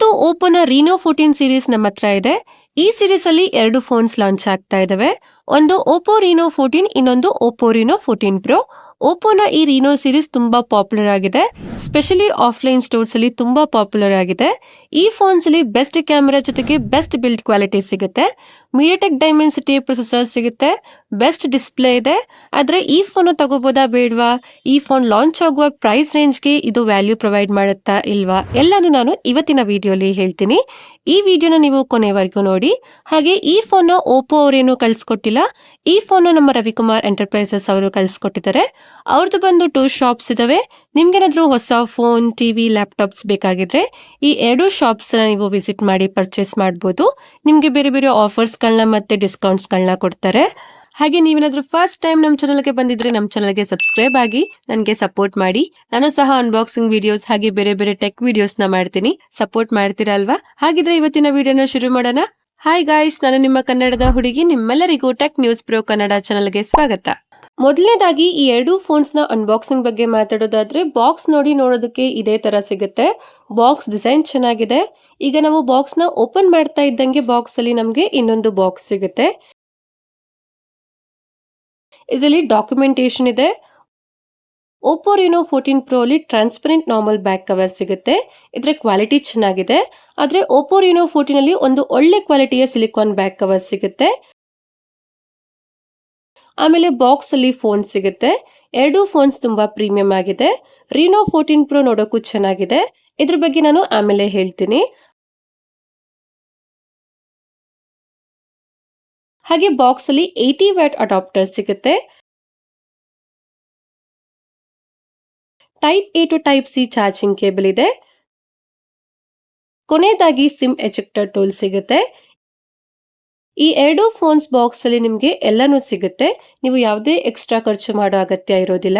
ಇವತ್ತು ಓಪೋನ ರೀನೋ 14 ಸೀರೀಸ್ ನಮ್ಮ ಹತ್ರ ಇದೆ. ಈ ಸೀರೀಸ್ ಅಲ್ಲಿ 2 ಫೋನ್ಸ್ ಲಾಂಚ್ ಆಗ್ತಾ ಇದಾವೆ. ಒಂದು ಓಪೋ ರೀನೋ 14, ಇನ್ನೊಂದು ಓಪೋ ರೀನೋ 14 ಪ್ರೋ. ಓಪೋನ ಈ ರೀನೋ ಸೀರೀಸ್ ತುಂಬಾ ಪಾಪ್ಯುಲರ್ ಆಗಿದೆ, ಸ್ಪೆಷಲಿ ಆಫ್ಲೈನ್ ಸ್ಟೋರ್ಸ್ ಅಲ್ಲಿ ತುಂಬಾ ಪಾಪ್ಯುಲರ್ ಆಗಿದೆ. ಈ ಫೋನ್ಸ್ ಅಲ್ಲಿ ಬೆಸ್ಟ್ ಕ್ಯಾಮೆರಾ ಜೊತೆಗೆ ಬೆಸ್ಟ್ ಬಿಲ್ಡ್ ಕ್ವಾಲಿಟಿ ಸಿಗುತ್ತೆ, MediaTek Dimensity ಪ್ರೊಸೆಸರ್ ಸಿಗುತ್ತೆ, ಬೆಸ್ಟ್ ಡಿಸ್ಪ್ಲೇ ಇದೆ. ಆದ್ರೆ ಈ ಫೋನ್ ತಗೋಬೋದಾ ಬೇಡವಾ, ಈ ಫೋನ್ ಲಾಂಚ್ ಆಗುವ ಪ್ರೈಸ್ ರೇಂಜ್ಗೆ ಇದು ವ್ಯಾಲ್ಯೂ ಪ್ರೊವೈಡ್ ಮಾಡುತ್ತಾ ಇಲ್ವಾ, ಎಲ್ಲಾನು ನಾನು ಇವತ್ತಿನ ವಿಡಿಯೋಲಿ ಹೇಳ್ತೀನಿ. ಈ ವಿಡಿಯೋನ ನೀವು ಕೊನೆವರೆಗೂ ನೋಡಿ. ಹಾಗೆ ಈ ಫೋನ್ ಓಪೋ ಅವರೇನು ಕಳ್ಸಿಕೊಟ್ಟಿಲ್ಲ, ಈ ಫೋನ್ ನಮ್ಮ ರವಿಕುಮಾರ್ ಎಂಟರ್ಪ್ರೈಸಸ್ ಅವರು ಕಳ್ಸಿಕೊಟ್ಟಿದ್ದಾರೆ. ಅವ್ರದ್ದು ಬಂದು 2 ಶಾಪ್ಸ್ ಇದಾವೆ. ನಿಮ್ಗೇನಾದ್ರೂ ಹೊಸ ಫೋನ್, ಟಿವಿ, ಲ್ಯಾಪ್ಟಾಪ್ಸ್ ಬೇಕಾಗಿದ್ರೆ ಈ 2 ಶಾಪ್ಸ್ ನೀವು ವಿಸಿಟ್ ಮಾಡಿ ಪರ್ಚೇಸ್ ಮಾಡಬಹುದು. ನಿಮ್ಗೆ ಬೇರೆ ಬೇರೆ ಆಫರ್ಸ್ ಗಳನ್ನ ಮತ್ತೆ ಡಿಸ್ಕೌಂಟ್ಸ್ ಗಳನ್ನ ಕೊಡ್ತಾರೆ. ಹಾಗೆ ನೀವೇನಾದ್ರೂ ಫಸ್ಟ್ ಟೈಮ್ ನಮ್ಮ ಚಾನಲ್ಗೆ ಬಂದಿದ್ರೆ ನಮ್ಮ ಚಾನಲ್ಗೆ ಸಬ್ಸ್ಕ್ರೈಬ್ ಆಗಿ ನನಗೆ ಸಪೋರ್ಟ್ ಮಾಡಿ. ನಾನು ಸಹ ಅನ್ಬಾಕ್ಸಿಂಗ್ ವಿಡಿಯೋಸ್ ಹಾಗೆ ಬೇರೆ ಬೇರೆ ಟೆಕ್ ವಿಡಿಯೋಸ್ ನ ಮಾಡ್ತೀನಿ. ಸಪೋರ್ಟ್ ಮಾಡ್ತೀರಾ ಅಲ್ವಾ? ಹಾಗಿದ್ರೆ ಇವತ್ತಿನ ವಿಡಿಯೋನ ಶುರು ಮಾಡೋಣ. ಹಾಯ್ ಗಾಯ್ಸ್, ನಾನು ನಿಮ್ಮ ಕನ್ನಡದ ಹುಡುಗಿ. ನಿಮ್ಮೆಲ್ಲರಿಗೂ ಟೆಕ್ ನ್ಯೂಸ್ ಪ್ರೋ ಕನ್ನಡ ಚಾನಲ್ಗೆ ಸ್ವಾಗತ. ಮೊದಲನೇದಾಗಿ ಈ 2 ಫೋನ್ಸ್ ನ ಅನ್ಬಾಕ್ಸಿಂಗ್ ಬಗ್ಗೆ ಮಾತಾಡೋದಾದ್ರೆ, ಬಾಕ್ಸ್ ನೋಡೋದಕ್ಕೆ ಇದೇ ತರ ಸಿಗುತ್ತೆ. ಬಾಕ್ಸ್ ಡಿಸೈನ್ ಚೆನ್ನಾಗಿದೆ. ಈಗ ನಾವು ಬಾಕ್ಸ್ ನ ಓಪನ್ ಮಾಡ್ತಾ ಇದ್ದಂಗೆ ಬಾಕ್ಸ್ ಅಲ್ಲಿ ನಮ್ಗೆ ಇನ್ನೊಂದು ಬಾಕ್ಸ್ ಸಿಗುತ್ತೆ. ಇದರಲ್ಲಿ ಡಾಕ್ಯುಮೆಂಟೇಶನ್ ಇದೆ. ಓಪೋ ರೀನೋ 14 ಪ್ರೋ ಅಲ್ಲಿ ಟ್ರಾನ್ಸ್ಪರೆಂಟ್ ನಾರ್ಮಲ್ ಬ್ಯಾಕ್ ಕವರ್ ಸಿಗುತ್ತೆ. ಇದರ ಕ್ವಾಲಿಟಿ ಚೆನ್ನಾಗಿದೆ. ಆದ್ರೆ ಓಪೋ ರೀನೋ 14 ಅಲ್ಲಿ ಒಂದು ಒಳ್ಳೆ ಕ್ವಾಲಿಟಿಯ ಸಿಲಿಕಾನ್ ಬ್ಯಾಕ್ ಕವರ್ ಸಿಗುತ್ತೆ. ಆಮೇಲೆ ಬಾಕ್ಸ್ ಅಲ್ಲಿ ಫೋನ್ ಸಿಗುತ್ತೆ. 2 ಫೋನ್ಸ್ ತುಂಬಾ ಪ್ರೀಮಿಯಂ ಆಗಿದೆ. ರೀನೋ 14 ಪ್ರೋ ನೋಡೋಕ್ಕೂ ಚೆನ್ನಾಗಿದೆ. ಇದ್ರ ಬಗ್ಗೆ ನಾನು ಆಮೇಲೆ ಹೇಳ್ತೀನಿ. ಹಾಗೆ ಬಾಕ್ಸ್ ಅಲ್ಲಿ 80 ವ್ಯಾಟ್ ಅಡಾಪ್ಟರ್ ಸಿಗುತ್ತೆ. Type A to type C charging cable ಇದೆ. ಕೊನೆಯದಾಗಿ ಸಿಮ್ ಎಜೆಕ್ಟರ್ ಟೂಲ್ ಸಿಗುತ್ತೆ. ಈ 2 ಫೋನ್ಸ್ ಬಾಕ್ಸ್ ಅಲ್ಲಿ ನಿಮ್ಗೆ ಎಲ್ಲಾನು ಸಿಗುತ್ತೆ. ನೀವು ಯಾವುದೇ ಎಕ್ಸ್ಟ್ರಾ ಖರ್ಚು ಮಾಡೋ ಅಗತ್ಯ ಇರೋದಿಲ್ಲ.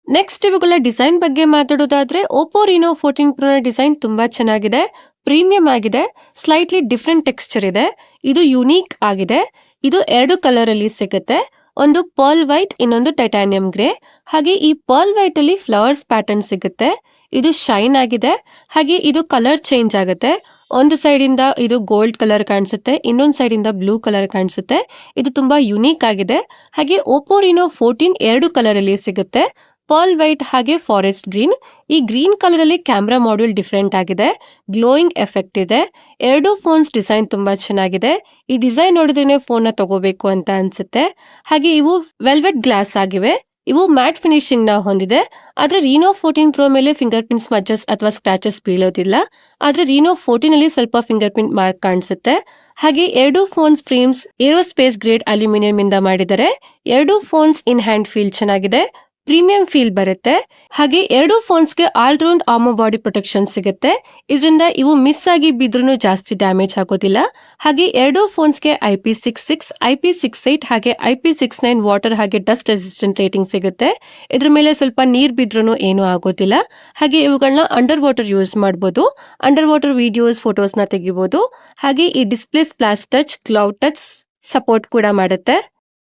ನೆಕ್ಸ್ಟ್ ಇವುಗಳ ಡಿಸೈನ್ ಬಗ್ಗೆ ಮಾತಾಡೋದಾದ್ರೆ, ಓಪೋ ರೀನೋ 14 ಪ್ರೋ ನ ಡಿಸೈನ್ ತುಂಬಾ ಚೆನ್ನಾಗಿದೆ, ಪ್ರೀಮಿಯಂ ಆಗಿದೆ, ಸ್ಲೈಟ್ಲಿ ಡಿಫ್ರೆಂಟ್ ಟೆಕ್ಸ್ಚರ್ ಇದೆ. ಇದು ಯುನೀಕ್ ಆಗಿದೆ. ಇದು 2 ಕಲರ್ ಅಲ್ಲಿ ಸಿಗುತ್ತೆ. ಒಂದು ಪರ್ಲ್ ವೈಟ್, ಇನ್ನೊಂದು ಟೈಟಾನಿಯಂ ಗ್ರೇ. ಹಾಗೆ ಈ ಪರ್ಲ್ ವೈಟ್ ಅಲ್ಲಿ ಫ್ಲವರ್ಸ್ ಪ್ಯಾಟರ್ನ್ ಸಿಗುತ್ತೆ. ಇದು ಶೈನ್ ಆಗಿದೆ. ಹಾಗೆ ಇದು ಕಲರ್ ಚೇಂಜ್ ಆಗುತ್ತೆ. ಒಂದು ಸೈಡ್ ಇಂದ ಇದು ಗೋಲ್ಡ್ ಕಲರ್ ಕಾಣಿಸುತ್ತೆ, ಇನ್ನೊಂದು ಸೈಡ್ ಇಂದ ಬ್ಲೂ ಕಲರ್ ಕಾಣಿಸುತ್ತೆ. ಇದು ತುಂಬಾ ಯುನೀಕ್ ಆಗಿದೆ. ಹಾಗೆ ಓಪೋ ರೀನೋ 14 2 ಕಲರ್ ಅಲ್ಲಿ ಸಿಗುತ್ತೆ, ಪರ್ಲ್ ವೈಟ್ ಹಾಗೆ ಫಾರೆಸ್ಟ್ ಗ್ರೀನ್. ಈ ಗ್ರೀನ್ ಕಲರ್ ಅಲ್ಲಿ ಕ್ಯಾಮ್ರಾ ಮಾಡ್ಯೂಲ್ ಡಿಫ್ರೆಂಟ್ ಆಗಿದೆ, ಗ್ಲೋಯಿಂಗ್ ಎಫೆಕ್ಟ್ ಇದೆ. 2 ಫೋನ್ಸ್ ಡಿಸೈನ್ ತುಂಬಾ ಚೆನ್ನಾಗಿದೆ. ಈ ಡಿಸೈನ್ ನೋಡಿದ್ರೆ ಫೋನ್ ನ ತಗೋಬೇಕು ಅಂತ ಅನ್ಸುತ್ತೆ. ಹಾಗೆ ಇವು ವೆಲ್ವೆಟ್ ಗ್ಲಾಸ್ ಆಗಿವೆ. ಇವು ಮ್ಯಾಟ್ ಫಿನಿಶಿಂಗ್ ನ ಹೊಂದಿದೆ. ಆದ್ರೆ ರೀನೋ 14 ಪ್ರೋ ಮೇಲೆ ಫಿಂಗರ್ ಪ್ರಿಂಟ್ ಸ್ಮಚಸ್ ಅಥವಾ ಸ್ಕ್ರಾಚಸ್ ಬೀಳೋದಿಲ್ಲ. ಆದ್ರೆ ರೀನೋ 14 ಅಲ್ಲಿ ಸ್ವಲ್ಪ ಫಿಂಗರ್ ಪ್ರಿಂಟ್ ಮಾರ್ಕ್ ಕಾಣಿಸುತ್ತೆ. ಹಾಗೆ 2 phones frames aerospace grade aluminium ಇಂದ ಮಾಡಿದ್ದಾರೆ. 2 ಫೋನ್ಸ್ ಇನ್ ಹ್ಯಾಂಡ್ ಫೀಲ್ ಚೆನ್ನಾಗಿದೆ, ಪ್ರೀಮಿಯಂ ಫೀಲ್ ಬರುತ್ತೆ. ಹಾಗೆ 2 ಫೋನ್ಸ್ ಗೆ all round armour body protection ಸಿಗುತ್ತೆ. ಇದರಿಂದ ಇವು ಮಿಸ್ ಆಗಿ ಬಿದ್ರೂ ಜಾಸ್ತಿ ಡ್ಯಾಮೇಜ್ ಆಗೋದಿಲ್ಲ. ಹಾಗೆ 2 ಫೋನ್ಸ್ ಗೆ IP66, IP68 ಹಾಗೆ IP69 ವಾಟರ್ ಹಾಗೆ ಡಸ್ಟ್ ರೆಸಿಸ್ಟೆಂಟ್ ರೇಟಿಂಗ್ ಸಿಗುತ್ತೆ. ಇದ್ರ ಮೇಲೆ ಸ್ವಲ್ಪ ನೀರ್ ಬಿದ್ರೂ ಏನೂ ಆಗೋದಿಲ್ಲ. ಹಾಗೆ ಇವುಗಳನ್ನ ಅಂಡರ್ ವಾಟರ್ ಯೂಸ್ ಮಾಡಬಹುದು. ಅಂಡರ್ ವಾಟರ್ ವಿಡಿಯೋಸ್, ಫೋಟೋಸ್ ನ ತೆಗಿಬಹುದು. ಹಾಗೆ ಈ display splash touch, cloud touch support ಕೂಡ ಮಾಡುತ್ತೆ.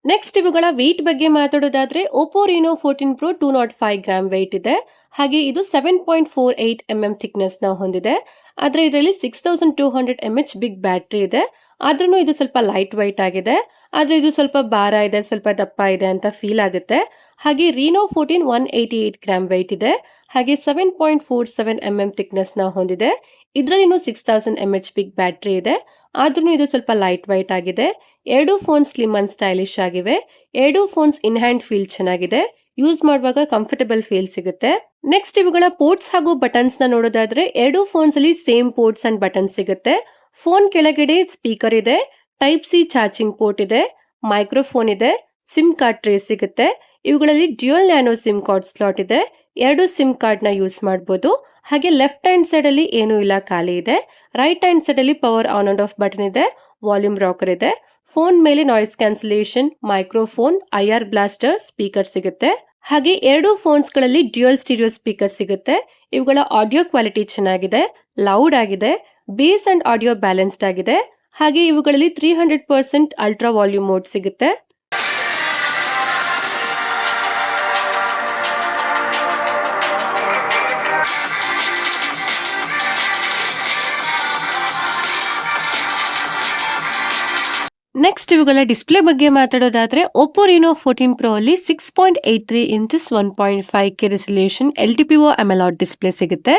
ನೆಕ್ಸ್ಟ್ ಇವುಗಳ ವೆಯ್ಟ್ ಬಗ್ಗೆ ಮಾತಾಡೋದಾದ್ರೆ, ಓಪೋ ರೀನೋ 14 ಪ್ರೋ 205 ಗ್ರಾಮ್ ವೆಯ್ಟ್ ಇದೆ. ಹಾಗೆ ಇದು 7.48 mm ಥಿಕ್ನೆಸ್ ನ ಹೊಂದಿದೆ. ಆದ್ರೆ ಇದರಲ್ಲಿ 6200 mAh ಬಿಗ್ ಬ್ಯಾಟರಿ ಇದೆ. ಆದ್ರೂ ಇದು ಸ್ವಲ್ಪ ಲೈಟ್ ವೈಟ್ ಆಗಿದೆ. ಆದ್ರೆ ಇದು ಸ್ವಲ್ಪ ಭಾರ ಇದೆ, ಸ್ವಲ್ಪ ದಪ್ಪ ಇದೆ ಅಂತ ಫೀಲ್ ಆಗುತ್ತೆ. ಹಾಗೆ ರೀನೋ 14 188 ಗ್ರಾಮ್ ವೆಯ್ಟ್ ಇದೆ. ಹಾಗೆ 7.47 mm ಥಿಕ್ನೆಸ್ ನ ಹೊಂದಿದೆ. ಇದರಲ್ಲಿ 6000 mAh ಬಿಗ್ ಬ್ಯಾಟರಿ ಇದೆ. ಆದ್ರೂ ಇದು ಸ್ವಲ್ಪ ಲೈಟ್ ವೈಟ್ ಆಗಿದೆ. 2 ಫೋನ್ ಸ್ಲಿಮ್ ಅಂಡ್ ಸ್ಟೈಲಿಶ್ ಆಗಿವೆ. 2 ಫೋನ್ಸ್ ಇನ್ ಹ್ಯಾಂಡ್ ಫೀಲ್ ಚೆನ್ನಾಗಿದೆ. ಯೂಸ್ ಮಾಡುವಾಗ ಕಂಫರ್ಟಬಲ್ ಫೀಲ್ ಸಿಗುತ್ತೆ. ನೆಕ್ಸ್ಟ್ ಇವುಗಳ ಪೋರ್ಟ್ಸ್ ಹಾಗೂ ಬಟನ್ಸ್ ನ ನೋಡೋದಾದ್ರೆ, 2 ಫೋನ್ಸ್ ಅಲ್ಲಿ ಸೇಮ್ ಪೋರ್ಟ್ಸ್ ಅಂಡ್ ಬಟನ್ಸ್ ಸಿಗುತ್ತೆ. ಫೋನ್ ಕೆಳಗಡೆ ಸ್ಪೀಕರ್ ಇದೆ, ಟೈಪ್ ಸಿ ಚಾರ್ಜಿಂಗ್ ಪೋರ್ಟ್ ಇದೆ, ಮೈಕ್ರೋಫೋನ್ ಇದೆ, ಸಿಮ್ ಕಾರ್ಡ್ ಟ್ರೇ ಸಿಗುತ್ತೆ. ಇವುಗಳಲ್ಲಿ dual nano SIM card slot ಇದೆ. 2 ಸಿಮ್ ಕಾರ್ಡ್ ನ ಯೂಸ್ ಮಾಡಬಹುದು. ಹಾಗೆ ಲೆಫ್ಟ್ ಹ್ಯಾಂಡ್ ಸೈಡ್ ಅಲ್ಲಿ ಏನೂ ಇಲ್ಲ, ಖಾಲಿ ಇದೆ. ರೈಟ್ ಹ್ಯಾಂಡ್ ಸೈಡ್ ಅಲ್ಲಿ power on and of button ಇದೆ, ವಾಲ್ಯೂಮ್ ರಾಕರ್ ಇದೆ. ಫೋನ್ ಮೇಲೆ noise cancellation, microphone, IR blaster, speaker ಸಿಗುತ್ತೆ. ಹಾಗೆ 2 ಫೋನ್ಸ್ ಗಳಲ್ಲಿ ಡ್ಯೂಯಲ್ ಸ್ಟೀರಿಯೋ ಸ್ಪೀಕರ್ ಸಿಗುತ್ತೆ. ಇವುಗಳ ಆಡಿಯೋ ಕ್ವಾಲಿಟಿ ಚೆನ್ನಾಗಿದೆ, ಲೌಡ್ ಆಗಿದೆ, ಬೇಸ್ ಅಂಡ್ ಆಡಿಯೋ ಬ್ಯಾಲೆನ್ಸ್ಡ್ ಆಗಿದೆ. ಹಾಗೆ ಇವುಗಳಲ್ಲಿ 300% ಅಲ್ಟ್ರಾ ವಾಲ್ಯೂಮ್ ಮೋಡ್ ಸಿಗುತ್ತೆ. ನೆಕ್ಸ್ಟ್ ಇವುಗಳ ಡಿಸ್ಪ್ಲೇ ಬಗ್ಗೆ ಮಾತಾಡೋದಾದ್ರೆ Oppo Reno 14 Pro ಅಲ್ಲಿ 6.83 inches 1.5K resolution LTPO AMOLED display ಸಿಗುತ್ತೆ.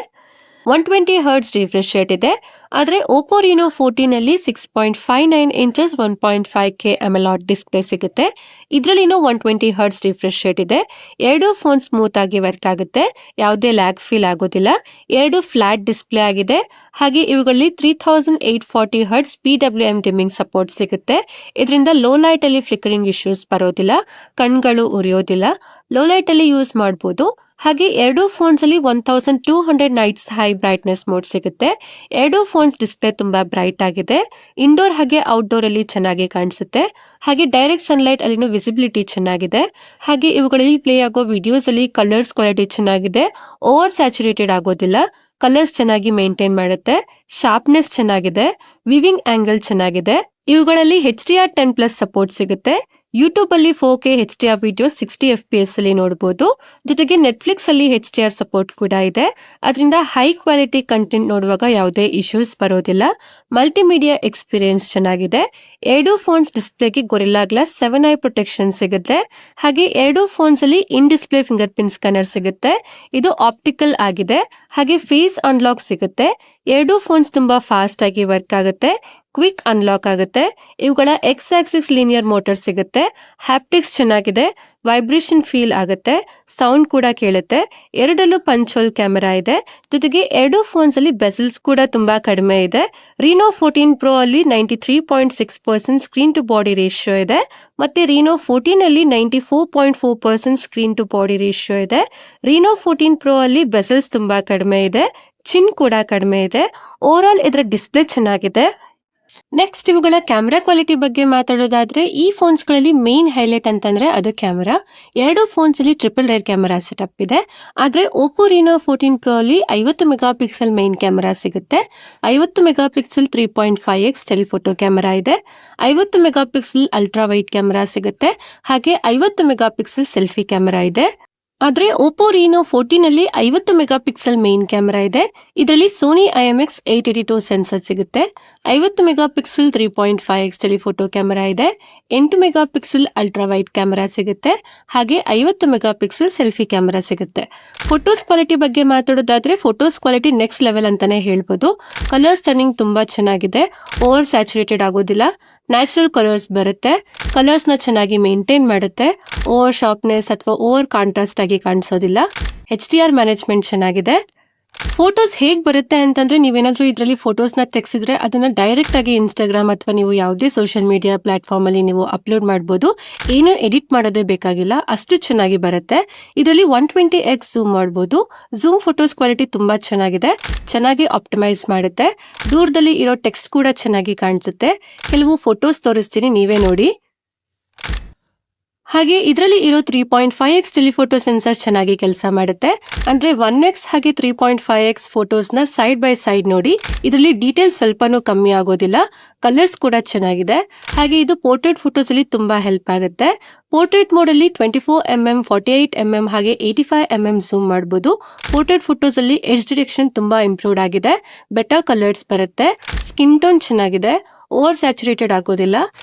120 Hz ರಿಫ್ರೆಶ್ ರೇಟ್ ಇದೆ. ಆದರೆ Oppo Reno 14 ಅಲ್ಲಿ 6.59 ಇಂಚಸ್ 1.5K AMOLED ಡಿಸ್ಪ್ಲೇ ಸಿಗುತ್ತೆ. ಇದರಲ್ಲಿನೂ 120 Hz ರಿಫ್ರೆಶ್ ರೇಟ್ ಇದೆ. ಎರಡು ಫೋನ್ ಸ್ಮೂತ್ ಆಗಿ ವರ್ಕ್ ಆಗುತ್ತೆ, ಯಾವುದೇ ಲ್ಯಾಗ್ ಫೀಲ್ ಆಗೋದಿಲ್ಲ. ಎರಡು ಫ್ಲಾಟ್ ಡಿಸ್ಪ್ಲೇ ಆಗಿದೆ. ಹಾಗೆ ಇವುಗಳಲ್ಲಿ 3840 Hz PWM ಡಿಮ್ಮಿಂಗ್ ಸಪೋರ್ಟ್ ಸಿಗುತ್ತೆ. ಇದರಿಂದ ಲೋ ಲೈಟ್ ಅಲ್ಲಿ ಫ್ಲಿಕರಿಂಗ್ ಇಶ್ಯೂಸ್ ಬರೋದಿಲ್ಲ, ಕಣ್ಗಳು ಉರಿಯೋದಿಲ್ಲ. ಲೋ ಲೈಟ್ ಅಲ್ಲಿ ಯೂಸ್ ಮಾಡಬಹುದು. ಹಾಗೆ ಎರಡು ಫೋನ್ಸ್ ಅಲ್ಲಿ 1200 ನೈಟ್ಸ್ ಹೈ ಬ್ರೈಟ್ನೆಸ್ ಮೋಡ್ ಸಿಗುತ್ತೆ. ಎರಡು ಫೋನ್ಸ್ ಡಿಸ್ಪ್ಲೇ ತುಂಬಾ ಬ್ರೈಟ್ ಆಗಿದೆ. ಇಂಡೋರ್ ಹಾಗೆ ಔಟ್ಡೋರ್ ಅಲ್ಲಿ ಚೆನ್ನಾಗಿ ಕಾಣಿಸುತ್ತೆ. ಹಾಗೆ ಡೈರೆಕ್ಟ್ ಸನ್ಲೈಟ್ ಅಲ್ಲಿನೂ ವಿಸಿಬಿಲಿಟಿ ಚೆನ್ನಾಗಿದೆ. ಹಾಗೆ ಇವುಗಳಲ್ಲಿ ಪ್ಲೇ ಆಗೋ ವಿಡಿಯೋಸ್ ಅಲ್ಲಿ ಕಲರ್ಸ್ ಕ್ವಾಲಿಟಿ ಚೆನ್ನಾಗಿದೆ, ಓವರ್ ಸ್ಯಾಚುರೇಟೆಡ್ ಆಗೋದಿಲ್ಲ. ಕಲರ್ಸ್ ಚೆನ್ನಾಗಿ ಮೇಂಟೈನ್ ಮಾಡುತ್ತೆ, ಶಾರ್ಪ್ನೆಸ್ ಚೆನ್ನಾಗಿದೆ, ವಿವಿಂಗ್ ಆಂಗಲ್ ಚೆನ್ನಾಗಿದೆ. ಇವುಗಳಲ್ಲಿ HDR10+ ಸಪೋರ್ಟ್ ಸಿಗುತ್ತೆ. ಯೂಟ್ಯೂಬ್ ಅಲ್ಲಿ 4K HDR ವಿಡಿಯೋ 60 FPS ಅಲ್ಲಿ ನೋಡಬಹುದು. ಜೊತೆಗೆ ನೆಟ್ಫ್ಲಿಕ್ಸ್ ಅಲ್ಲಿ HDR ಸಪೋರ್ಟ್ ಕೂಡ ಇದೆ. ಅದರಿಂದ ಹೈ ಕ್ವಾಲಿಟಿ ಕಂಟೆಂಟ್ ನೋಡುವಾಗ ಯಾವುದೇ ಇಶ್ಯೂಸ್ ಬರೋದಿಲ್ಲ. ಮಲ್ಟಿಮೀಡಿಯಾ ಎಕ್ಸ್ಪೀರಿಯನ್ಸ್ ಚೆನ್ನಾಗಿದೆ. ಎರಡು ಫೋನ್ಸ್ ಡಿಸ್ಪ್ಲೇಗೆ ಗೊರಿಲ್ಲಾ ಗ್ಲಾಸ್ 7i ಪ್ರೊಟೆಕ್ಷನ್ ಸಿಗುತ್ತೆ. ಹಾಗೆ ಎರಡು ಫೋನ್ಸ್ ಅಲ್ಲಿ in display fingerprint scanner ಸಿಗುತ್ತೆ. ಇದು ಆಪ್ಟಿಕಲ್ ಆಗಿದೆ. ಹಾಗೆ ಫೇಸ್ ಅನ್ಲಾಕ್ ಸಿಗುತ್ತೆ. ಎರಡು ಫೋನ್ಸ್ ತುಂಬಾ ಫಾಸ್ಟ್ ಆಗಿ ವರ್ಕ್ ಆಗುತ್ತೆ, ಕ್ವಿಕ್ ಅನ್ಲಾಕ್ ಆಗುತ್ತೆ. ಇವುಗಳ ಎಕ್ಸ್ ಆಕ್ಸಿಸ್ ಲೀನಿಯರ್ ಮೋಟರ್ ಸಿಗುತ್ತೆ. ಹ್ಯಾಪ್ಟಿಕ್ಸ್ ಚೆನ್ನಾಗಿದೆ, ವೈಬ್ರೇಷನ್ ಫೀಲ್ ಆಗುತ್ತೆ, ಸೌಂಡ್ ಕೂಡ ಕೇಳುತ್ತೆ. ಎರಡಲ್ಲೂ ಪಂಚ್ ಹೋಲ್ ಕ್ಯಾಮೆರಾ ಇದೆ. ಜೊತೆಗೆ ಎರಡು ಫೋನ್ಸ್ ಅಲ್ಲಿ ಬೆಸಲ್ಸ್ ಕೂಡ ತುಂಬಾ ಕಡಿಮೆ ಇದೆ. Reno 14 Pro ಅಲ್ಲಿ 93.6% ಸ್ಕ್ರೀನ್ ಟು ಬಾಡಿ ರೇಷಿಯೋ ಇದೆ. ಮತ್ತೆ Reno 14 ಅಲ್ಲಿ 94.4% ಸ್ಕ್ರೀನ್ ಟು ಬಾಡಿ ರೇಷಿಯೋ ಇದೆ. Reno 14 Pro ಅಲ್ಲಿ ಬೆಸಲ್ಸ್ ತುಂಬಾ ಕಡಿಮೆ ಇದೆ, ಚಿನ್ ಕೂಡ ಕಡಿಮೆ ಇದೆ. ಓವರ್ ಆಲ್ ಇದರ ಡಿಸ್ಪ್ಲೇ ಚೆನ್ನಾಗಿದೆ. ನೆಕ್ಸ್ಟ್ ಇವುಗಳ ಕ್ಯಾಮೆರಾ ಕ್ವಾಲಿಟಿ ಬಗ್ಗೆ ಮಾತಾಡೋದಾದ್ರೆ ಈ ಫೋನ್ಸ್ ಗಳಲ್ಲಿ ಮೇನ್ ಹೈಲೈಟ್ ಅಂತಂದ್ರೆ ಅದು ಕ್ಯಾಮೆರಾ. ಎರಡು ಫೋನ್ಸ್ ಅಲ್ಲಿ ಟ್ರಿಪಲ್ ರೇರ್ ಕ್ಯಾಮೆರಾ ಸೆಟಪ್ ಇದೆ. ಆದ್ರೆ Oppo Reno 14 Pro ಅಲ್ಲಿ 50 ಮೆಗಾ ಪಿಕ್ಸೆಲ್ ಮೇನ್ ಕ್ಯಾಮೆರಾ ಸಿಗುತ್ತೆ. 50 mega pixel 3.5x telephoto camera ಇದೆ. 50 mega pixel ultra wide camera ಸಿಗುತ್ತೆ. ಹಾಗೆ 50 ಮೆಗಾ ಪಿಕ್ಸೆಲ್ ಸೆಲ್ಫಿ ಕ್ಯಾಮೆರಾ ಇದೆ. ಆದ್ರೆ Oppo Reno 14 ಅಲ್ಲಿ 50 ಮೆಗಾ ಪಿಕ್ಸೆಲ್ ಮೇನ್ ಕ್ಯಾಮೆರಾ ಇದೆ. ಇದರಲ್ಲಿ Sony IMX882 ಸೆನ್ಸರ್ ಸಿಗುತ್ತೆ. 50 mega pixel 3.5x telephoto camera ಇದೆ. 8 mega pixel ultra wide camera ಸಿಗುತ್ತೆ. ಹಾಗೆ 50 ಮೆಗಾ ಪಿಕ್ಸೆಲ್ ಸೆಲ್ಫಿ ಕ್ಯಾಮೆರಾ ಸಿಗುತ್ತೆ. ಫೋಟೋಸ್ ಕ್ವಾಲಿಟಿ ಬಗ್ಗೆ ಮಾತಾಡೋದಾದ್ರೆ ಫೋಟೋಸ್ ಕ್ವಾಲಿಟಿ ನೆಕ್ಸ್ಟ್ ಲೆವೆಲ್ ಅಂತಾನೆ ಹೇಳ್ಬೋದು. ಕಲರ್ ಸ್ಟನ್ನಿಂಗ್ ತುಂಬಾ ಚೆನ್ನಾಗಿದೆ, ಓವರ್ ಸ್ಯಾಚುರೇಟೆಡ್ ಆಗೋದಿಲ್ಲ, ನ್ಯಾಚುರಲ್ ಕಲರ್ಸ್ ಬರುತ್ತೆ. ಕಲರ್ಸ್ ನ ಚೆನ್ನಾಗಿ ಮೇಂಟೈನ್ ಮಾಡುತ್ತೆ, ಓವರ್ ಶಾರ್ಪ್ನೆಸ್ ಅಥವಾ ಓವರ್ ಕಾಂಟ್ರಾಸ್ಟ್ ಆಗಿ ಕಾಣಿಸೋದಿಲ್ಲ. HDR ಮ್ಯಾನೇಜ್ಮೆಂಟ್ ಚೆನ್ನಾಗಿದೆ. ಫೋಟೋಸ್ ಹೇಗ್ ಬರುತ್ತೆ ಅಂತಂದ್ರೆ ನೀವೇನಾದ್ರೂ ಇದರಲ್ಲಿ ಫೋಟೋಸ್ ನ ತೆಗೆಸಿದ್ರೆ ಅದನ್ನ ಡೈರೆಕ್ಟ್ ಆಗಿ ಇನ್ಸ್ಟಾಗ್ರಾಮ್ ಅಥವಾ ನೀವು ಯಾವುದೇ ಸೋಷಿಯಲ್ ಮೀಡಿಯಾ ಪ್ಲಾಟ್ಫಾರ್ಮ್ ಅಲ್ಲಿ ನೀವು ಅಪ್ಲೋಡ್ ಮಾಡಬಹುದು. ಏನು ಎಡಿಟ್ ಮಾಡೋದೇ ಬೇಕಾಗಿಲ್ಲ, ಅಷ್ಟು ಚೆನ್ನಾಗಿ ಬರುತ್ತೆ. ಇದರಲ್ಲಿ 120x ಝೂಮ್ ಮಾಡಬಹುದು. ಝೂಮ್ ಫೋಟೋಸ್ ಕ್ವಾಲಿಟಿ ತುಂಬಾ ಚೆನ್ನಾಗಿದೆ, ಚೆನ್ನಾಗಿ ಆಪ್ಟಿಮೈಸ್ ಮಾಡುತ್ತೆ. ದೂರದಲ್ಲಿ ಇರೋ ಟೆಕ್ಸ್ಟ್ ಕೂಡ ಚೆನ್ನಾಗಿ ಕಾಣಿಸುತ್ತೆ. ಕೆಲವು ಫೋಟೋಸ್ ತೋರಿಸ್ತೀನಿ, ನೀವೇ ನೋಡಿ. ಹಾಗೆ ಇದರಲ್ಲಿ ಇರೋ 3.5x ಟೆಲಿಫೋಟೋ ಸೆನ್ಸರ್ ಚೆನ್ನಾಗಿ ಕೆಲಸ ಮಾಡುತ್ತೆ. ಅಂದ್ರೆ 1x ಹಾಗೆ 3.5x ಫೋಟೋಸ್ ನ ಸೈಡ್ ಬೈ ಸೈಡ್ ನೋಡಿ. ಇದರಲ್ಲಿ ಡೀಟೇಲ್ಸ್ ಸ್ವಲ್ಪನೂ ಕಮ್ಮಿ ಆಗೋದಿಲ್ಲ. ಕಲರ್ಸ್ ಕೂಡ ಚೆನ್ನಾಗಿದೆ. ಹಾಗೆ ಇದು ಪೋರ್ಟ್ರೇಟ್ ಫೋಟೋಸ್ ಅಲ್ಲಿ ತುಂಬಾ ಹೆಲ್ಪ್ ಆಗುತ್ತೆ. ಪೋರ್ಟ್ರೇಟ್ ಮೋಡ್ ಅಲ್ಲಿ 24mm 48mm ಹಾಗೆ 85mm ಝೂಮ್ ಮಾಡಬಹುದು. ಪೋರ್ಟ್ರೇಟ್ ಫೋಟೋಸ್ ಅಲ್ಲಿ ಎಡ್ಜ್ ಡಿಟೆಕ್ಷನ್ ತುಂಬಾ ಇಂಪ್ರೂವ್ ಆಗಿದೆ. ಬೆಟರ್ ಕಲರ್ಸ್ ಬರುತ್ತೆ. ಸ್ಕಿನ್ ಟೋನ್ ಚೆನ್ನಾಗಿದೆ, ಓವರ್ ಸ್ಯಾಚುರೇಟೆಡ್ ಆಗೋದಿಲ್ಲ.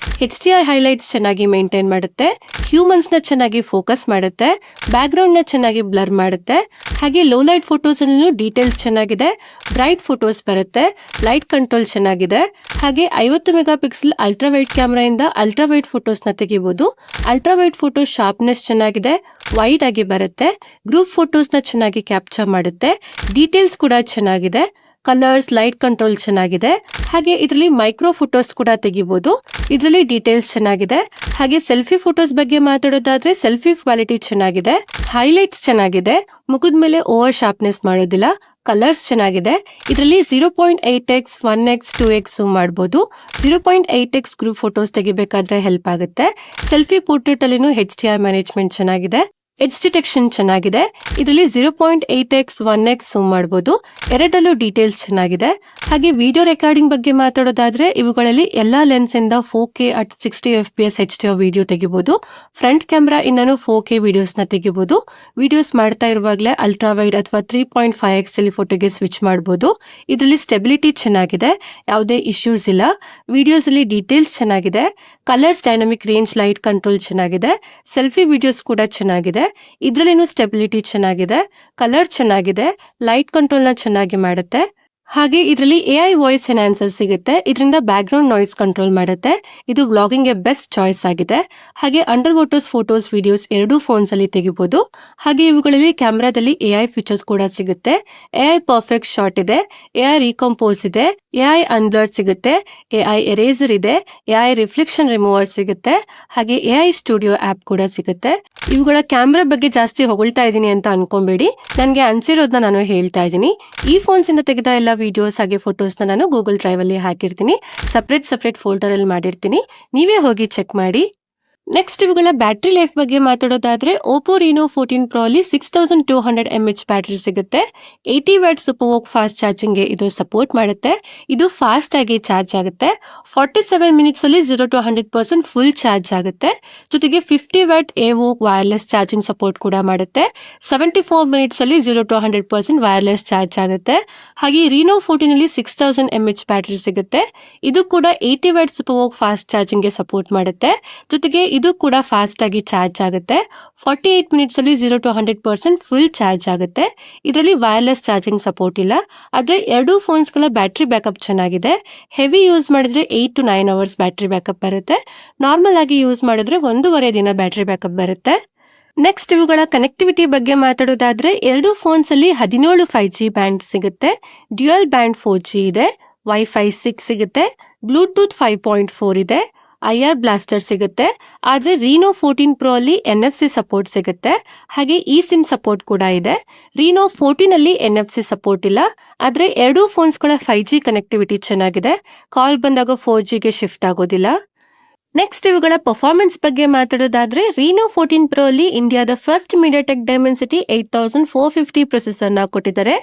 HDR ಹೈಲೈಟ್ಸ್ ಚೆನ್ನಾಗಿ ಮೇಂಟೈನ್ ಮಾಡುತ್ತೆ. ಹ್ಯೂಮನ್ಸ್ ನ ಚೆನ್ನಾಗಿ ಫೋಕಸ್ ಮಾಡುತ್ತೆ. ಬ್ಯಾಕ್ ಗ್ರೌಂಡ್ ನ ಚೆನ್ನಾಗಿ ಬ್ಲರ್ ಮಾಡುತ್ತೆ. ಹಾಗೆ ಲೋ ಲೈಟ್ ಫೋಟೋಸ್ ಅಲ್ಲೂ ಡೀಟೇಲ್ಸ್ ಚೆನ್ನಾಗಿದೆ. ಬ್ರೈಟ್ ಫೋಟೋಸ್ ಬರುತ್ತೆ. ಲೈಟ್ ಕಂಟ್ರೋಲ್ ಚೆನ್ನಾಗಿದೆ. ಹಾಗೆ 50 mega pixel ultra wide camera ಇಂದ ಅಲ್ಟ್ರಾ ವೈಡ್ ಫೋಟೋಸ್ ನ ತೆಗಿಬಹುದು. ಅಲ್ಟ್ರಾ ವೈಡ್ ಫೋಟೋ ಶಾರ್ಪ್ನೆಸ್ ಚೆನ್ನಾಗಿದೆ, ವೈಡ್ ಆಗಿ ಬರುತ್ತೆ. ಗ್ರೂಪ್ ಫೋಟೋಸ್ ನ ಚೆನ್ನಾಗಿ ಕ್ಯಾಪ್ಚರ್ ಮಾಡುತ್ತೆ. ಡೀಟೇಲ್ಸ್ ಕೂಡ ಚೆನ್ನಾಗಿದೆ. ಕಲರ್ಸ್, ಲೈಟ್ ಕಂಟ್ರೋಲ್ ಚೆನ್ನಾಗಿದೆ. ಹಾಗೆ ಇದರಲ್ಲಿ ಮೈಕ್ರೋ ಫೋಟೋಸ್ ಕೂಡ ತೆಗಿಬಹುದು. ಇದರಲ್ಲಿ ಡೀಟೇಲ್ಸ್ ಚೆನ್ನಾಗಿದೆ. ಹಾಗೆ ಸೆಲ್ಫಿ ಫೋಟೋಸ್ ಬಗ್ಗೆ ಮಾತಾಡೋದಾದ್ರೆ ಸೆಲ್ಫಿ ಕ್ವಾಲಿಟಿ ಚೆನ್ನಾಗಿದೆ, ಹೈಲೈಟ್ಸ್ ಚೆನ್ನಾಗಿದೆ, ಮುಖದ ಮೇಲೆ ಓವರ್ ಶಾರ್ಪ್ನೆಸ್ ಮಾಡೋದಿಲ್ಲ. ಕಲರ್ಸ್ ಚೆನ್ನಾಗಿದೆ. ಇದರಲ್ಲಿ 0.8x 1x 2x ಝೂಮ್ ಮಾಡಬಹುದು. 0.8x ಗ್ರೂಪ್ ಫೋಟೋಸ್ ತೆಗಿಬೇಕಾದ್ರೆ ಹೆಲ್ಪ್ ಆಗುತ್ತೆ. ಸೆಲ್ಫಿ ಪೋರ್ಟ್ರೇಟ್ ಅಲ್ಲಿನೂ HDR ಮ್ಯಾನೇಜ್ಮೆಂಟ್ ಚೆನ್ನಾಗಿದೆ. ಎಡ್ಜ್ ಡಿಟೆಕ್ಷನ್ ಚೆನ್ನಾಗಿದೆ. ಇದರಲ್ಲಿ 0.8x 1x ಝೂಮ್ ಮಾಡಬಹುದು. ಎರಡಲ್ಲೂ ಡೀಟೇಲ್ಸ್ ಚೆನ್ನಾಗಿದೆ. ಹಾಗೆ ವಿಡಿಯೋ ರೆಕಾರ್ಡಿಂಗ್ ಬಗ್ಗೆ ಮಾತಾಡೋದಾದ್ರೆ ಇವುಗಳಲ್ಲಿ ಎಲ್ಲಾ ಲೆನ್ಸ್ ಇಂದ 4K at 60 fps HDR video ತೆಗಿಬಹುದು. ಫ್ರಂಟ್ ಕ್ಯಾಮೆರಾ ಇಂದನೂ 4K ವಿಡಿಯೋಸ್ ನ ತೆಗಿಬಹುದು. ವಿಡಿಯೋಸ್ ಮಾಡ್ತಾ ಇರುವಾಗಲೇ ಅಲ್ಟ್ರಾ ವೈಡ್ ಅಥವಾ 3.5x ಅಲ್ಲಿ ಫೋಟೋಗೆ ಸ್ವಿಚ್ ಮಾಡಬಹುದು. ಇದರಲ್ಲಿ ಸ್ಟೆಬಿಲಿಟಿ ಚೆನ್ನಾಗಿದೆ, ಯಾವುದೇ ಇಶ್ಯೂಸ್ ಇಲ್ಲ. ವಿಡಿಯೋಸ್ ಅಲ್ಲಿ ಡೀಟೇಲ್ಸ್ ಚೆನ್ನಾಗಿದೆ. Colours, dynamic range, light control ಚೆನ್ನಾಗಿದೆ. ಸೆಲ್ಫಿ ವಿಡಿಯೋಸ್ ಕೂಡ ಚೆನ್ನಾಗಿದೆ. ಇದರಲ್ಲಿನೂ ಸ್ಟೆಬಿಲಿಟಿ ಚೆನ್ನಾಗಿದೆ, ಕಲರ್ ಚೆನ್ನಾಗಿದೆ, ಲೈಟ್ ಕಂಟ್ರೋಲ್ ನ ಚೆನ್ನಾಗಿ ಮಾಡುತ್ತೆ. ಹಾಗೆ ಇದರಲ್ಲಿ AI ವಾಯ್ಸ್ ಎನ್ಹಾನ್ಸರ್ ಸಿಗುತ್ತೆ. ಇದರಿಂದ ಬ್ಯಾಕ್ ಗ್ರೌಂಡ್ ನಾಯ್ಸ್ ಕಂಟ್ರೋಲ್ ಮಾಡುತ್ತೆ. ಇದು ವ್ಲಾಗಿಂಗ್ ಗೆ ಬೆಸ್ಟ್ ಚಾಯ್ಸ್ ಆಗಿದೆ. ಹಾಗೆ ಅಂಡರ್ ವಾಟರ್ಸ್ ಫೋಟೋಸ್, ವಿಡಿಯೋಸ್ ಎರಡೂ ಫೋನ್ಸ್ ಅಲ್ಲಿ ತೆಗಿಬಹುದು. ಹಾಗೆ ಇವುಗಳಲ್ಲಿ ಕ್ಯಾಮೆರಾದಲ್ಲಿ AI ಫೀಚರ್ಸ್ ಕೂಡ ಸಿಗುತ್ತೆ. AI ಪರ್ಫೆಕ್ಟ್ ಶಾಟ್ ಇದೆ, AI ರೀಕಂಪೋಸ್ ಇದೆ, AI ಅನ್ಬ್ಲರ್ ಸಿಗುತ್ತೆ, AI ಎರೇಸರ್ ಇದೆ, AI ರಿಫ್ಲೆಕ್ಷನ್ ರಿಮೂವರ್ ಸಿಗುತ್ತೆ. ಹಾಗೆ AI ಸ್ಟುಡಿಯೋ ಆಪ್ ಕೂಡ ಸಿಗುತ್ತೆ. ಇವುಗಳ ಕ್ಯಾಮೆರಾ ಬಗ್ಗೆ ಜಾಸ್ತಿ ಹೊಗಳ್ತಾ ಇದ್ದೀನಿ ಅಂತ ಅನ್ಕೊಂಬೇಡಿ, ನನಗೆ ಅನ್ಸಿರೋದನ್ನ ನಾನು ಹೇಳ್ತಾ ಇದ್ದೀನಿ. ಈ ಫೋನ್ಸ್ ಇಂದ ತೆಗೆದ ಎಲ್ಲ ವಿಡಿಯೋಸ್ ಹಾಗೆ ಫೋಟೋಸ್ ನಾನು ಗೂಗಲ್ ಡ್ರೈವ್ ಅಲ್ಲಿ ಹಾಕಿರ್ತೀನಿ. ಸಪರೇಟ್ ಫೋಲ್ಡರ್ ಅಲ್ಲಿ ಮಾಡಿರ್ತೀನಿ, ನೀವೇ ಹೋಗಿ ಚೆಕ್ ಮಾಡಿ. ನೆಕ್ಸ್ಟ್ ಇವುಗಳ ಬ್ಯಾಟರಿ ಲೈಫ್ ಬಗ್ಗೆ ಮಾತಾಡೋದಾದ್ರೆ Oppo Reno 14 Pro ಅಲ್ಲಿ 6200 mAh ಬ್ಯಾಟರಿ ಸಿಗುತ್ತೆ. 80 watt super woke fast charging ಗೆ ಇದು ಸಪೋರ್ಟ್ ಮಾಡುತ್ತೆ. ಇದು ಫಾಸ್ಟ್ ಆಗಿ ಚಾರ್ಜ್ ಆಗುತ್ತೆ. 47 ಮಿನಿಟ್ಸ್ ಅಲ್ಲಿ 0 to 100% ಫುಲ್ ಚಾರ್ಜ್ ಆಗುತ್ತೆ. ಜೊತೆಗೆ 50 watt AVOC wireless charging support ಕೂಡ ಮಾಡುತ್ತೆ. 74 ಮಿನಿಟ್ಸ್ ಅಲ್ಲಿ 0 to 100% ವೈರ್ಲೆಸ್ ಚಾರ್ಜ್ ಆಗುತ್ತೆ. ಹಾಗೆ Reno 14 ಅಲ್ಲಿ 6000 mAh ಬ್ಯಾಟರಿ ಸಿಗುತ್ತೆ. ಇದು ಕೂಡ 80 watt super woke fast charging ಗೆ ಸಪೋರ್ಟ್ ಮಾಡುತ್ತೆ. ಜೊತೆಗೆ ಇದು ಕೂಡ ಫಾಸ್ಟ್ ಆಗಿ ಚಾರ್ಜ್ ಆಗುತ್ತೆ. 48 ಮಿನಿಟ್ಸ್ ಅಲ್ಲಿ 0 to 100% ಫುಲ್ ಚಾರ್ಜ್ ಆಗುತ್ತೆ. ಇದರಲ್ಲಿ ವೈರ್ಲೆಸ್ ಚಾರ್ಜಿಂಗ್ ಸಪೋರ್ಟ್ ಇಲ್ಲ. ಆದ್ರೆ ಎರಡೂ ಫೋನ್ಸ್ ಗಳ ಬ್ಯಾಟರಿ ಬ್ಯಾಕಪ್ ಚೆನ್ನಾಗಿದೆ. ಹೆವಿ ಯೂಸ್ ಮಾಡಿದ್ರೆ 8 to 9 ಅವರ್ಸ್ ಬ್ಯಾಟರಿ ಬ್ಯಾಕಪ್ ಬರುತ್ತೆ. ನಾರ್ಮಲ್ ಆಗಿ ಯೂಸ್ ಮಾಡಿದ್ರೆ 1.5 ದಿನ ಬ್ಯಾಟರಿ ಬ್ಯಾಕಪ್ ಬರುತ್ತೆ. ನೆಕ್ಸ್ಟ್ ಇವುಗಳ ಕನೆಕ್ಟಿವಿಟಿ ಬಗ್ಗೆ ಮಾತಾಡೋದಾದ್ರೆ ಎರಡೂ ಫೋನ್ಸ್ ಅಲ್ಲಿ 17 5G ಬ್ಯಾಂಡ್ ಸಿಗುತ್ತೆ. ಡ್ಯುಯಲ್ ಬ್ಯಾಂಡ್ 4G ಇದೆ, Wi-Fi 6 ಸಿಗುತ್ತೆ, ಬ್ಲೂಟೂತ್ 5.4 ಇದೆ, IR ಬ್ಲಾಸ್ಟರ್ ಸಿಗುತ್ತೆ. ಆದ್ರೆ Reno 14 Pro ಅಲ್ಲಿ NFC ಸಪೋರ್ಟ್ ಸಿಗುತ್ತೆ. ಹಾಗೆ eSIM ಸಪೋರ್ಟ್ ಕೂಡ ಇದೆ. Reno 14 ಅಲ್ಲಿ NFC ಸಪೋರ್ಟ್ ಇಲ್ಲ. ಆದ್ರೆ ಎರಡೂ ಫೋನ್ಸ್ ಗಳ 5G ಕನೆಕ್ಟಿವಿಟಿ ಚೆನ್ನಾಗಿದೆ. ಕಾಲ್ ಬಂದಾಗ 4G ಗೆ ಶಿಫ್ಟ್ ಆಗೋದಿಲ್ಲ. ನೆಕ್ಸ್ಟ್ ಇವುಗಳ ಪರ್ಫಾರ್ಮೆನ್ಸ್ ಬಗ್ಗೆ ಮಾತಾಡೋದಾದ್ರೆ Reno 14 Pro ಅಲ್ಲಿ ಇಂಡಿಯಾದ ಫಸ್ಟ್ MediaTek Dimensity 8450 ಪ್ರೊಸೆಸರ್ ನ ಕೊಟ್ಟಿದ್ದಾರೆ.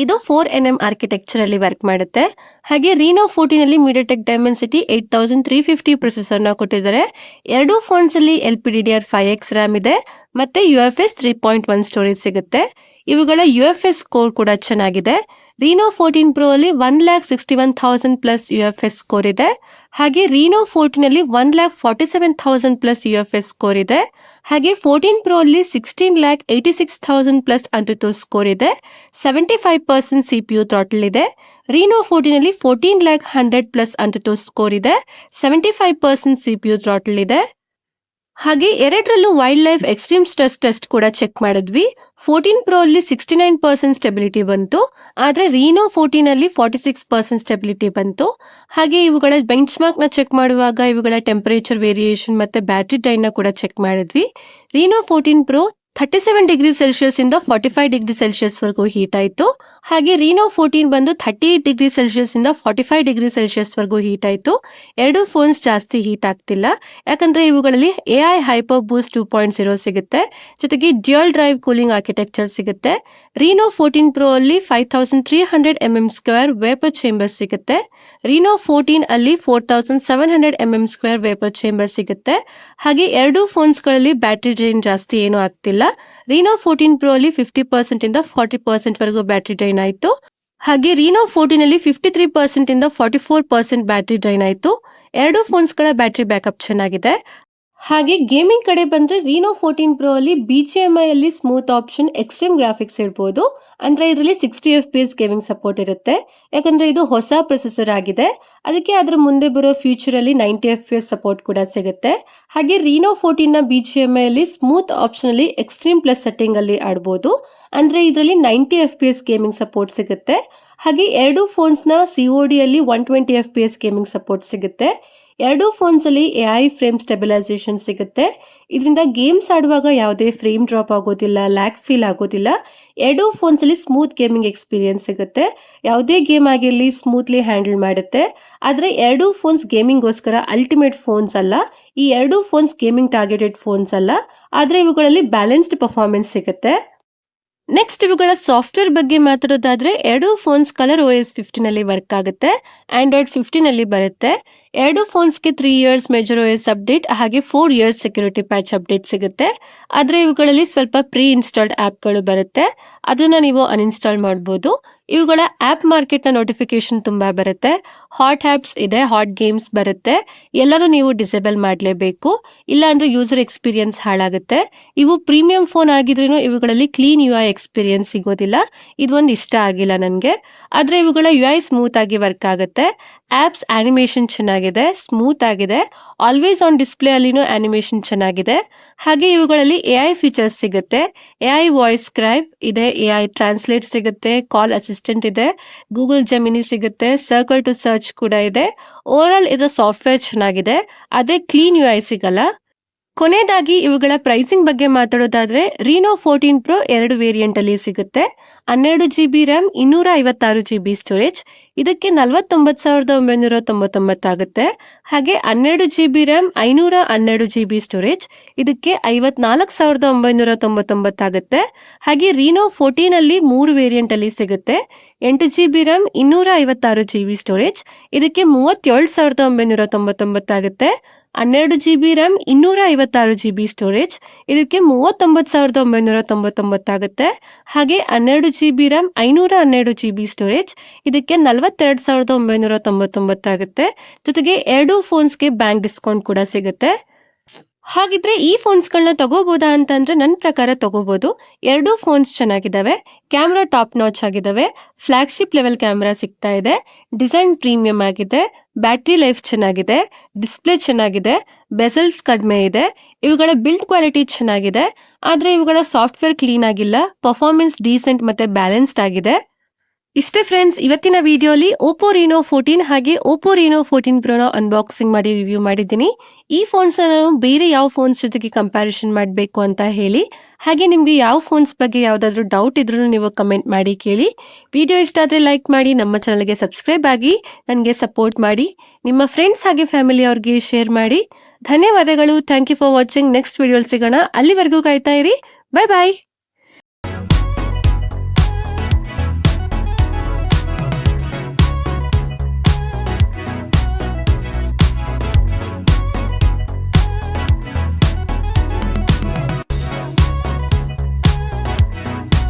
ಇದು 4nm ಆರ್ಕಿಟೆಕ್ಚರ್ ಅಲ್ಲಿ ವರ್ಕ್ ಮಾಡುತ್ತೆ. ಹಾಗೆ Reno 14 ಅಲ್ಲಿ MediaTek Dimensity 8350 ಪ್ರೊಸೆಸರ್ ನ ಕೊಟ್ಟಿದ್ದಾರೆ. ಎರಡೂ ಫೋನ್ಸ್ ಅಲ್ಲಿ LPDDR5X RAM ಇದೆ ಮತ್ತೆ UFS 3.1 ಸ್ಟೋರೇಜ್ ಸಿಗುತ್ತೆ. ಇವುಗಳ UFS ಸ್ಕೋರ್ ಕೂಡ ಚೆನ್ನಾಗಿದೆ. Reno 14 Pro ಅಲ್ಲಿ 1,61,000 ಪ್ಲಸ್ UFS ಸ್ಕೋರ್ ಇದೆ. ಹಾಗೆ Reno 14 ಅಲ್ಲಿ 1,47,000 ಪ್ಲಸ್ UFS ಸ್ಕೋರ್ ಇದೆ. ಹಾಗೆ 14 Pro ಅಲ್ಲಿ 16,86,000 ಪ್ಲಸ್ ಅಂಟುಟೋ ಸ್ಕೋರ್ ಇದೆ. 75% CPU ಥ್ರಾಟಲ್ ಇದೆ. Reno 14 ಅಲ್ಲಿ 14,100,000 ಪ್ಲಸ್ ಅಂಟುಟೋ ಸ್ಕೋರ್ ಇದೆ. 75% CPU ಥ್ರಾಟಲ್ ಇದೆ. ಹಾಗೆ ಎರಡರಲ್ಲೂ wild life extreme stress test ಕೂಡ ಚೆಕ್ ಮಾಡಿದ್ವಿ. 14 Pro ಅಲ್ಲಿ 69% ಸ್ಟೆಬಿಲಿಟಿ ಬಂತು. ಆದ್ರೆ Reno 14 ಅಲ್ಲಿ 46% ಸ್ಟೆಬಿಲಿಟಿ ಬಂತು. ಹಾಗೆ ಇವುಗಳ ಬೆಂಚ್ ಮಾರ್ಕ್ ನ ಚೆಕ್ ಮಾಡುವಾಗ ಇವುಗಳ ಟೆಂಪರೇಚರ್ ವೇರಿಯೇಷನ್ ಮತ್ತೆ ಬ್ಯಾಟರಿ ಡ್ರೈನ್ ನ ಕೂಡ ಚೆಕ್ ಮಾಡಿದ್ವಿ. Reno 14 Pro 37 ಡಿಗ್ರಿ ಸೆಲ್ಸಿಯಸ್ ಇಂದ 45 ಡಿಗ್ರಿ ಸೆಲ್ಸಿಯಸ್ ವರೆಗೂ ಹೀಟ್ ಆಯ್ತು. ಹಾಗೆ Reno 14 ಬಂದು 38 ಡಿಗ್ರಿ ಸೆಲ್ಸಿಯಸ್ ಇಂದ 45 ಡಿಗ್ರಿ ಸೆಲ್ಸಿಯಸ್ ವರೆಗೂ ಹೀಟ್ ಆಯ್ತು. ಎರಡು ಫೋನ್ಸ್ ಜಾಸ್ತಿ ಹೀಟ್ ಆಗ್ತಿಲ್ಲ, ಯಾಕಂದ್ರೆ ಇವುಗಳಲ್ಲಿ AI ಹೈಪರ್ ಬೂಸ್ಟ್ 2.0 ಸಿಗುತ್ತೆ. ಜೊತೆಗೆ ಡ್ಯುಯಲ್ ಡ್ರೈವ್ ಕೂಲಿಂಗ್ ಆರ್ಕಿಟೆಕ್ಚರ್ ಸಿಗುತ್ತೆ. Reno 14 Pro ಅಲ್ಲಿ 5300 mm² ವೇಪರ್ ಚೇಂಬರ್ ಸಿಗುತ್ತೆ. Reno 14 ಅಲ್ಲಿ 4700 mm² ವೇಪರ್ ಚೇಂಬರ್ ಸಿಗುತ್ತೆ. ಹಾಗೆ ಎರಡು ಫೋನ್ಸ್ ಗಳಲ್ಲಿ ಬ್ಯಾಟರಿ ಡ್ರೈನ್ ಜಾಸ್ತಿ ಏನೂ ಆಗ್ತಿಲ್ಲ. Reno 14 Pro ಅಲ್ಲಿ 50% ಇಂದ 40% ವರೆಗೂ ಬ್ಯಾಟರಿ ಡ್ರೈನ್ ಆಯ್ತು. ಹಾಗೆ Reno 14 ಅಲ್ಲಿ 53% ಇಂದ 44% ಬ್ಯಾಟರಿ ಡ್ರೈನ್ ಆಯ್ತು. ಎರಡು ಫೋನ್ಸ್ ಗಳ ಬ್ಯಾಟರಿ ಬ್ಯಾಕಪ್ ಚೆನ್ನಾಗಿದೆ. ಹಾಗೆ ಗೇಮಿಂಗ್ ಕಡೆ ಬಂದ್ರೆ Reno 14 Pro ಅಲ್ಲಿ BGMI ಅಲ್ಲಿ ಸ್ಮೂತ್ ಆಪ್ಷನ್ ಎಕ್ಸ್ಟ್ರೀಮ್ ಗ್ರಾಫಿಕ್ಸ್ ಇರಬಹುದು. ಅಂದ್ರೆ ಇದರಲ್ಲಿ 60 FPS ಗೇಮಿಂಗ್ ಸಪೋರ್ಟ್ ಇರುತ್ತೆ. ಯಾಕಂದ್ರೆ ಇದು ಹೊಸ ಪ್ರೊಸೆಸರ್ ಆಗಿದೆ, ಅದಕ್ಕೆ ಅದರ ಮುಂದೆ ಬರೋ ಫ್ಯೂಚರ್ ಅಲ್ಲಿ 90 FPS ಸಪೋರ್ಟ್ ಕೂಡ ಸಿಗುತ್ತೆ. ಹಾಗೆ Reno 14 ನ BGMI ಅಲ್ಲಿ ಸ್ಮೂತ್ ಆಪ್ಷನ್ ಅಲ್ಲಿ ಎಕ್ಸ್ಟ್ರೀಮ್ ಪ್ಲಸ್ ಸೆಟ್ಟಿಂಗ್ ಅಲ್ಲಿ ಆಡಬಹುದು. ಅಂದ್ರೆ ಇದರಲ್ಲಿ 90 FPS ಗೇಮಿಂಗ್ ಸಪೋರ್ಟ್ ಸಿಗುತ್ತೆ. ಹಾಗೆ ಎರಡು ಫೋನ್ಸ್ ನ COD ಅಲ್ಲಿ 120 FPS ಗೇಮಿಂಗ್ ಸಪೋರ್ಟ್ ಸಿಗುತ್ತೆ. ಎರಡೂ ಫೋನ್ಸ್ ಅಲ್ಲಿ AI ಫ್ರೇಮ್ ಸ್ಟೆಬಿಲೈಸೇಷನ್ ಸಿಗುತ್ತೆ. ಇದರಿಂದ ಗೇಮ್ಸ್ ಆಡುವಾಗ ಯಾವುದೇ ಫ್ರೇಮ್ ಡ್ರಾಪ್ ಆಗೋದಿಲ್ಲ, ಲ್ಯಾಗ್ ಫೀಲ್ ಆಗೋದಿಲ್ಲ. ಎರಡೂ ಫೋನ್ಸ್ ಅಲ್ಲಿ ಸ್ಮೂತ್ ಗೇಮಿಂಗ್ ಎಕ್ಸ್ಪೀರಿಯನ್ಸ್ ಸಿಗುತ್ತೆ. ಯಾವುದೇ ಗೇಮ್ ಆಗಿರಲಿ ಸ್ಮೂತ್ಲಿ ಹ್ಯಾಂಡಲ್ ಮಾಡುತ್ತೆ. ಆದ್ರೆ ಎರಡೂ ಫೋನ್ಸ್ ಗೇಮಿಂಗ್ಗೋಸ್ಕರ ಅಲ್ಟಿಮೇಟ್ ಫೋನ್ಸ್ ಅಲ್ಲ. ಈ ಎರಡೂ ಫೋನ್ಸ್ ಗೇಮಿಂಗ್ ಟಾರ್ಗೆಟೆಡ್ ಫೋನ್ಸ್ ಅಲ್ಲ. ಆದ್ರೆ ಇವುಗಳಲ್ಲಿ ಬ್ಯಾಲೆನ್ಸ್ಡ್ ಪರ್ಫಾರ್ಮೆನ್ಸ್ ಸಿಗುತ್ತೆ. ನೆಕ್ಸ್ಟ್ ಇವುಗಳ ಸಾಫ್ಟ್ವೇರ್ ಬಗ್ಗೆ ಮಾತಾಡೋದಾದ್ರೆ ಎರಡೂ ಫೋನ್ಸ್ ಕಲರ್ OS 15 ಅಲ್ಲಿ ವರ್ಕ್ ಆಗುತ್ತೆ. ಆಂಡ್ರಾಯ್ಡ್ 15 ಅಲ್ಲಿ ಬರುತ್ತೆ. ಎರಡು ಫೋನ್ಸ್ಗೆ 3 ಇಯರ್ಸ್ ಮೇಜರ್ OS ಅಪ್ಡೇಟ್ ಹಾಗೆ 4 ಇಯರ್ಸ್ ಸೆಕ್ಯೂರಿಟಿ ಪ್ಯಾಚ್ ಅಪ್ಡೇಟ್ ಸಿಗುತ್ತೆ. ಆದ್ರೆ ಇವುಗಳಲ್ಲಿ ಸ್ವಲ್ಪ ಪ್ರೀ ಇನ್ಸ್ಟಾಲ್ಡ್ ಆಪ್ಗಳು ಬರುತ್ತೆ. ಅದನ್ನ ನೀವು ಅನ್ಇನ್ಸ್ಟಾಲ್ ಮಾಡಬಹುದು. ಇವುಗಳ ಆಪ್ ಮಾರ್ಕೆಟ್ ನ ನೋಟಿಫಿಕೇಶನ್ ತುಂಬಾ ಬರುತ್ತೆ. ಹಾಟ್ ಆಪ್ಸ್ ಇದೆ, ಹಾಟ್ ಗೇಮ್ಸ್ ಬರುತ್ತೆ. ಎಲ್ಲರೂ ನೀವು ಡಿಸೇಬಲ್ ಮಾಡಲೇಬೇಕು, ಇಲ್ಲ ಅಂದ್ರೆ ಯೂಸರ್ ಎಕ್ಸ್ಪೀರಿಯನ್ಸ್ ಹಾಳಾಗುತ್ತೆ. ಇವು ಪ್ರೀಮಿಯಂ ಫೋನ್ ಆಗಿದ್ರೂ ಇವುಗಳಲ್ಲಿ ಕ್ಲೀನ್ UI ಎಕ್ಸ್ಪೀರಿಯನ್ಸ್ ಸಿಗೋದಿಲ್ಲ. ಇದೊಂದು ಇಷ್ಟ ಆಗಿಲ್ಲ ನನಗೆ. ಆದ್ರೆ ಇವುಗಳ UI ಸ್ಮೂತ್ ಆಗಿ ವರ್ಕ್ ಆಗುತ್ತೆ. ಆಪ್ಸ್ ಆನಿಮೇಷನ್ ಚೆನ್ನಾಗಿದೆ, ಸ್ಮೂತ್ ಆಗಿದೆ. ಆಲ್ವೇಸ್ ಆನ್ ಡಿಸ್ಪ್ಲೇ ಅಲ್ಲಿನೂ ಆನಿಮೇಷನ್ ಚೆನ್ನಾಗಿದೆ. ಹಾಗೆ ಇವುಗಳಲ್ಲಿ AI ಫೀಚರ್ಸ್ ಸಿಗುತ್ತೆ. AI ವಾಯ್ಸ್ ಸ್ಕ್ರೈಬ್ ಇದೆ, AI ಟ್ರಾನ್ಸ್ಲೇಟ್ ಸಿಗುತ್ತೆ, ಕಾಲ್ ಅಸಿಸ್ಟೆಂಟ್ ಇದೆ, ಗೂಗಲ್ ಜೆಮಿನಿ ಸಿಗುತ್ತೆ, ಸರ್ಕಲ್ ಟು ಸರ್ಚ್ ಕೂಡ ಇದೆ. ಓವರ್ ಆಲ್ ಇದರ ಸಾಫ್ಟ್ವೇರ್ ಚೆನ್ನಾಗಿದೆ, ಆದ್ರೆ ಕ್ಲೀನ್ UI ಸಿಗಲ್ಲ. ಕೊನೆಯದಾಗಿ ಇವುಗಳ ಪ್ರೈಸಿಂಗ್ ಬಗ್ಗೆ ಮಾತಾಡೋದಾದ್ರೆ ರೀನೋ 14 Pro 2 ವೇರಿಯಂಟ್ ಅಲ್ಲಿ ಸಿಗುತ್ತೆ. 12 GB ರ್ಯಾಮ್, 256 GB ಸ್ಟೋರೇಜ್. ಇದಕ್ಕೆ 49,999 ಆಗುತ್ತೆ. ಹಾಗೆ 12 GB ರ್ಯಾಮ್, 512 GB ಸ್ಟೋರೇಜ್. ಇದಕ್ಕೆ 54,999 ಆಗುತ್ತೆ. ಹಾಗೆ ರೀನೋ 14 ಅಲ್ಲಿ 3 ವೇರಿಯಂಟ್ ಅಲ್ಲಿ ಸಿಗುತ್ತೆ. 8 GB ರ್ಯಾಮ್, 256 GB ಸ್ಟೋರೇಜ್. ಇದಕ್ಕೆ 37,999 ಆಗುತ್ತೆ. 12 GB ರ್ಯಾಮ್, 256 GB ಸ್ಟೋರೇಜ್. ಇದಕ್ಕೆ 39,999 ಆಗುತ್ತೆ. ಹಾಗೆ 12 GB ರ್ಯಾಮ್, 512 GB ಸ್ಟೋರೇಜ್. ಇದಕ್ಕೆ 42,999 ಆಗುತ್ತೆ. ಜೊತೆಗೆ ಎರಡೂ ಫೋನ್ಸ್ಗೆ ಬ್ಯಾಂಕ್ ಡಿಸ್ಕೌಂಟ್ ಕೂಡ ಸಿಗುತ್ತೆ. ಹಾಗಿದ್ರೆ ಈ ಫೋನ್ಸ್ಗಳನ್ನ ತಗೋಬೋದಾ ಅಂತಂದ್ರೆ ನನ್ನ ಪ್ರಕಾರ ತಗೋಬಹುದು. ಎರಡೂ ಫೋನ್ಸ್ ಚೆನ್ನಾಗಿದ್ದಾವೆ, ಕ್ಯಾಮ್ರಾ ಟಾಪ್ ನಾಚ್ ಆಗಿದ್ದಾವೆ, ಫ್ಲಾಗ್ಶಿಪ್ ಲೆವೆಲ್ ಕ್ಯಾಮ್ರಾ ಸಿಗ್ತಾ ಇದೆ, ಡಿಸೈನ್ ಪ್ರೀಮಿಯಂ ಆಗಿದೆ, ಬ್ಯಾಟ್ರಿ ಲೈಫ್ ಚೆನ್ನಾಗಿದೆ, ಡಿಸ್ಪ್ಲೇ ಚೆನ್ನಾಗಿದೆ, ಬೆಸಲ್ಸ್ ಕಡಿಮೆ ಇದೆ. ಇವುಗಳ ಬಿಲ್ಡ್ ಕ್ವಾಲಿಟಿ ಚೆನ್ನಾಗಿದೆ, ಆದ್ರೆ ಇವುಗಳ ಸಾಫ್ಟ್ವೇರ್ ಕ್ಲೀನ್ ಆಗಿಲ್ಲ. ಪರ್ಫಾರ್ಮೆನ್ಸ್ ಡೀಸೆಂಟ್ ಮತ್ತೆ ಬ್ಯಾಲೆನ್ಸ್ಡ್ ಆಗಿದೆ. ಇಷ್ಟೇ ಫ್ರೆಂಡ್ಸ್, ಇವತ್ತಿನ ವಿಡಿಯೋಲಿ ಓಪೋ ರೀನೋ 14 ಹಾಗೆ ಓಪೋ ರೀನೋ 14 ಪ್ರೋನ ಅನ್ಬಾಕ್ಸಿಂಗ್ ಮಾಡಿ ರಿವ್ಯೂ ಮಾಡಿದ್ದೀನಿ. ಈ ಫೋನ್ಸ್ ನಾನು ಬೇರೆ ಯಾವ ಫೋನ್ಸ್ ಜೊತೆಗೆ ಕಂಪ್ಯಾರಿಸನ್ ಮಾಡಬೇಕು ಅಂತ ಹೇಳಿ, ಹಾಗೆ ನಿಮ್ಗೆ ಯಾವ ಫೋನ್ಸ್ ಬಗ್ಗೆ ಯಾವ್ದಾದ್ರು ಡೌಟ್ ಇದ್ರೂ ನೀವು ಕಮೆಂಟ್ ಮಾಡಿ ಕೇಳಿ. ವಿಡಿಯೋ ಇಷ್ಟ ಆದ್ರೆ ಲೈಕ್ ಮಾಡಿ, ನಮ್ಮ ಚಾನಲ್ಗೆ ಸಬ್ಸ್ಕ್ರೈಬ್ ಆಗಿ ನನಗೆ ಸಪೋರ್ಟ್ ಮಾಡಿ, ನಿಮ್ಮ ಫ್ರೆಂಡ್ಸ್ ಹಾಗೆ ಫ್ಯಾಮಿಲಿ ಅವ್ರಿಗೆ ಶೇರ್ ಮಾಡಿ. ಧನ್ಯವಾದಗಳು. Thank you for watching. Next ವಿಡಿಯೋಲ್ ಸಿಗೋಣ. ಅಲ್ಲಿವರೆಗೂ ಕಾಯ್ತಾ ಇರಿ. ಬೈ ಬಾಯ್.